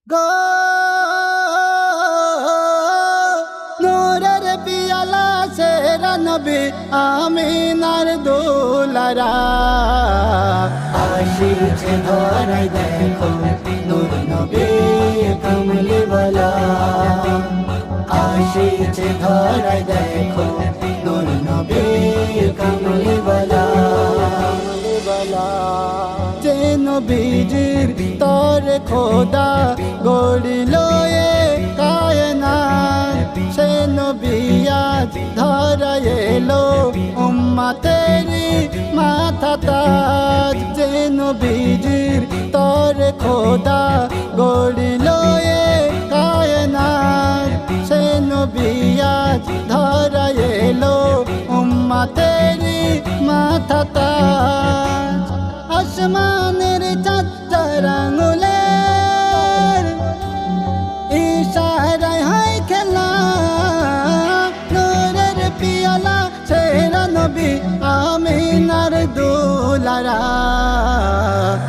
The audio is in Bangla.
গো নূরের পিয়ালা সেরা নবী আমিনার দুলারা আসিছে ধরায় দেখো নূর নবী কমলিওয়ালা আসিছে ধরায় দেখো নূর নবী কমলিওয়ালা যে নবীজির তরে খোদা গড়িল এ কায়নাত সে নবী আজ ধরায় এলো উম্মতেরি মাথা তাজ যে নবীজির তরে খোদা গড়িল এ কায়নাত সে নবী আজ ধরায় এলো উম্মতেরি মাথা তাজ আসমানের চাঁদ চার আঙুলের ইশারায় হয় খেলা নূরের পিয়ালা সেরা নবী আমিনার দুলারা